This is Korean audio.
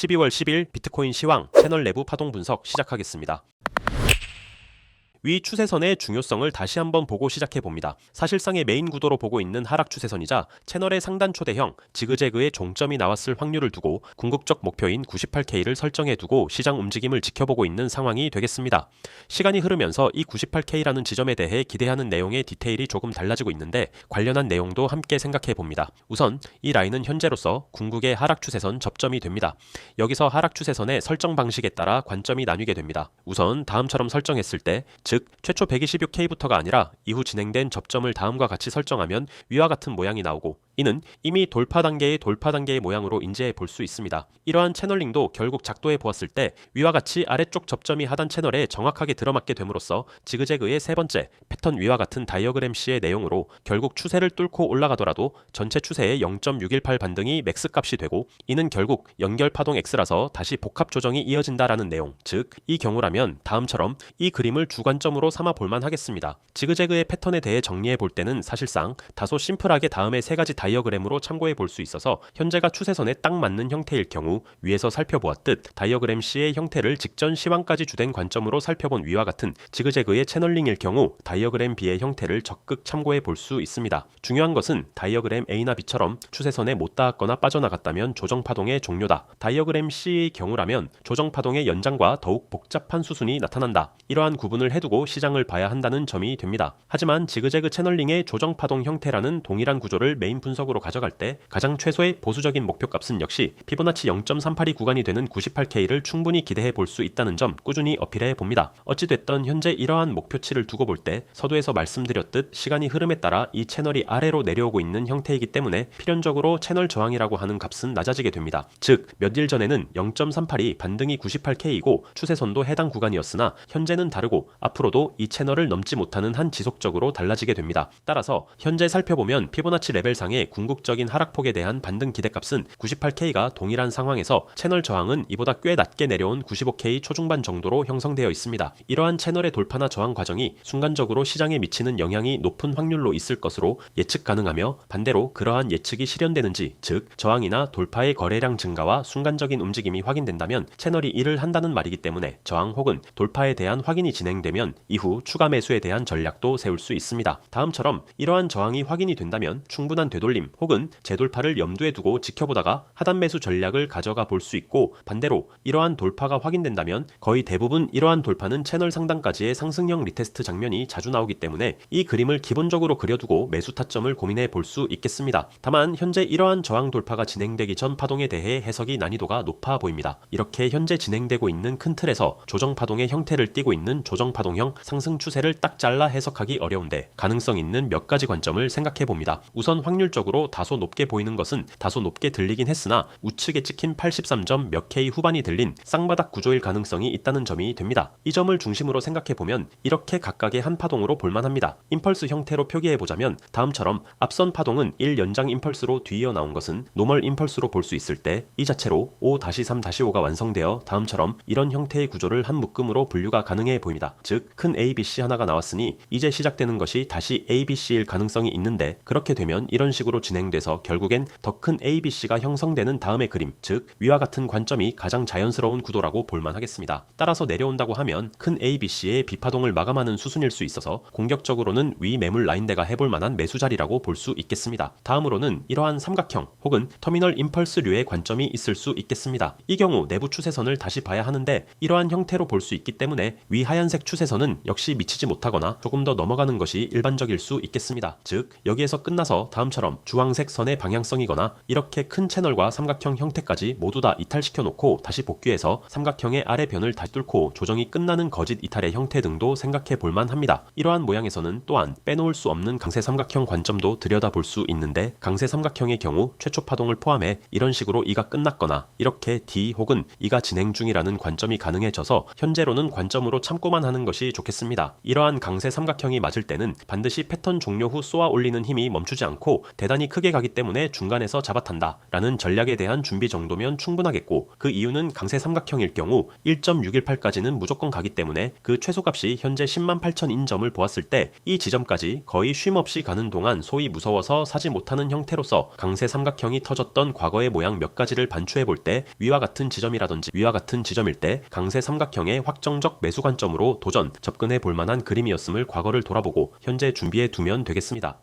12월 10일 비트코인 시황 채널 내부 파동 분석 시작하겠습니다. 위 추세선의 중요성을 다시 한번 보고 시작해봅니다. 사실상의 메인 구도로 보고 있는 하락 추세선이자 채널의 상단 초대형 지그재그의 종점이 나왔을 확률을 두고 궁극적 목표인 98K를 설정해두고 시장 움직임을 지켜보고 있는 상황이 되겠습니다. 시간이 흐르면서 이 98K라는 지점에 대해 기대하는 내용의 디테일이 조금 달라지고 있는데 관련한 내용도 함께 생각해봅니다. 우선 이 라인은 현재로서 궁극의 하락 추세선 접점이 됩니다. 여기서 하락 추세선의 설정 방식에 따라 관점이 나뉘게 됩니다. 우선 다음처럼 설정했을 때 즉 최초 126K부터가 아니라 이후 진행된 접점을 다음과 같이 설정하면 위와 같은 모양이 나오고 이는 이미 돌파 단계의 모양으로 인지해 볼 수 있습니다. 이러한 채널링도 결국 작도해 보았을 때 위와 같이 아래쪽 접점이 하단 채널에 정확하게 들어맞게 됨으로써 지그재그의 세 번째 패턴 위와 같은 다이어그램 C의 내용으로 결국 추세를 뚫고 올라가더라도 전체 추세의 0.618 반등이 맥스 값이 되고 이는 결국 연결 파동 X라서 다시 복합 조정이 이어진다라는 내용, 즉 이 경우라면 다음처럼 이 그림을 주관점으로 삼아 볼만 하겠습니다. 지그재그의 패턴에 대해 정리해 볼 때는 사실상 다소 심플하게 다음의 세 가지 다이어그램으로 참고해 볼 수 있어서 현재가 추세선에 딱 맞는 형태일 경우 위에서 살펴보았듯 다이어그램 C의 형태를 직전 시황까지 주된 관점으로 살펴본 위와 같은 지그재그의 채널링일 경우 다이어그램 B의 형태를 적극 참고해 볼 수 있습니다. 중요한 것은 다이어그램 A나 B처럼 추세선에 못 닿았거나 빠져나갔다면 조정파동의 종료다. 다이어그램 C의 경우라면 조정파동의 연장과 더욱 복잡한 수순이 나타난다. 이러한 구분을 해두고 시장을 봐야 한다는 점이 됩니다. 하지만 지그재그 채널링의 조정파동 형태라는 동일한 구조를 메인 분석으로 가져갈 때 가장 최소의 보수적인 목표값은 역시 피보나치 0.382 구간이 되는 98K를 충분히 기대해 볼 수 있다는 점 꾸준히 어필해 봅니다. 어찌됐든 현재 이러한 목표치를 두고 볼 때 서두에서 말씀드렸듯 시간이 흐름에 따라 이 채널이 아래로 내려오고 있는 형태이기 때문에 필연적으로 채널 저항이라고 하는 값은 낮아지게 됩니다. 즉 몇 일 전에는 0.382 반등이 98K이고 추세선도 해당 구간이었으나 현재는 다르고 앞으로도 이 채널을 넘지 못하는 한 지속적으로 달라지게 됩니다. 따라서 현재 살펴보면 피보나치 레벨상의 궁극적인 하락폭에 대한 반등 기대값은 98K가 동일한 상황에서 채널 저항은 이보다 꽤 낮게 내려온 95K 초중반 정도로 형성되어 있습니다. 이러한 채널의 돌파나 저항 과정이 순간적으로 시장에 미치는 영향이 높은 확률로 있을 것으로 예측 가능하며 반대로 그러한 예측이 실현되는지 즉 저항이나 돌파의 거래량 증가와 순간적인 움직임이 확인된다면 채널이 이를 한다는 말이기 때문에 저항 혹은 돌파에 대한 확인이 진행되면 이후 추가 매수에 대한 전략도 세울 수 있습니다. 다음처럼 이러한 저항이 확인이 된다면 충분한 되돌림 혹은 재돌파를 염두에 두고 지켜보다가 하단 매수 전략을 가져가 볼 수 있고 반대로 이러한 돌파가 확인된다면 거의 대부분 이러한 돌파는 채널 상단까지의 상승형 리테스트 장면이 자주 나오기 때문에 이 그림을 기본적으로 그려두고 매수 타점을 고민해 볼 수 있겠습니다. 다만 현재 이러한 저항 돌파가 진행되기 전 파동에 대해 해석이 난이도가 높아 보입니다. 이렇게 현재 진행되고 있는 큰 틀에서 조정파동의 형태를 띠고 있는 조정파동형 상승 추세를 딱 잘라 해석하기 어려운데 가능성 있는 몇 가지 관점을 생각해 봅니다. 우선 확률적으로 다소 높게 보이는 것은 다소 높게 들리긴 했으나 우측에 찍힌 83점 몇 K 후반이 들린 쌍바닥 구조일 가능성이 있다는 점이 됩니다. 이 점을 중심으로 생각해 보면 이렇게 각각의 한 파동으로 볼만합니다. 임펄스 형태로 표기해 보자면 다음처럼 앞선 파동은 1 연장 임펄스로 뒤이어 나온 것은 노멀 임펄스로 볼 수 있을 때 이 자체로 5-3-5가 완성되어 다음처럼 이런 형태의 구조를 한 묶음으로 분류가 가능해 보입니다. 즉 큰 ABC 하나가 나왔으니 이제 시작되는 것이 다시 ABC일 가능성이 있는데 그렇게 되면 이런 식으로 진행돼서 결국엔 더 큰 ABC가 형성되는 다음의 그림, 즉 위와 같은 관점이 가장 자연스러운 구도라고 볼만 하겠습니다. 따라서 내려온다고 하면 큰 ABC의 비파동을 마감하는 수순일 수 있어서 공격적으로는 위 매물 라인대가 해볼 만한 매수 자리라고 볼 수 있겠습니다. 다음으로는 이러한 삼각형 혹은 터미널 임펄스류의 관점이 있을 수 있겠습니다. 이 경우 내부 추세선을 다시 봐야 하는데 이러한 형태로 볼 수 있기 때문에 위 하얀색 추세선은 역시 미치지 못하거나 조금 더 넘어가는 것이 일반적일 수 있겠습니다. 즉 여기에서 끝나서 다음처럼 주황색 선의 방향성이거나 이렇게 큰 채널과 삼각형 형태까지 모두 다 이탈시켜 놓고 다시 복귀해서 삼각형의 아래 변을 다시 뚫고 조정이 끝나는 거짓 이탈의 형태 등도 생각해 볼만 합니다. 이러한 모양에서는 또한 빼놓을 수 없는 강세 삼각형 관점도 들여다볼 수 있는데 강세 삼각형의 경우 최초 파동을 포함해 이런 식으로 이가 끝났거나 이렇게 D 혹은 이가 진행 중이라는 관점이 가능해져서 현재로는 관점으로 참고만 하는 것이 좋겠습니다. 이러한 강세 삼각형이 맞을 때는 반드시 패턴 종료 후 쏘아 올리는 힘이 멈추지 않고 대단히 크게 가기 때문에 중간에서 잡아탄다 라는 전략에 대한 준비 정도면 충분하겠고, 그 이유는 강세 삼각형일 경우 1.618까지는 무조건 가기 때문에 그 최소값이 현재 108,000인 점을 보았을 때 이 지점까지 거의 쉼없이 가는 동안 소위 무서워서 사지 못하는 형태로서 강세 삼각형이 터졌던 과거의 모양 몇 가지를 반추해 볼 때 위와 같은 지점이라든지 위와 같은 지점일 때 강세 삼각형의 확정적 매수 관점으로 도전, 접근해 볼 만한 그림이었음을 과거를 돌아보고 현재 준비해 두면 되겠습니다.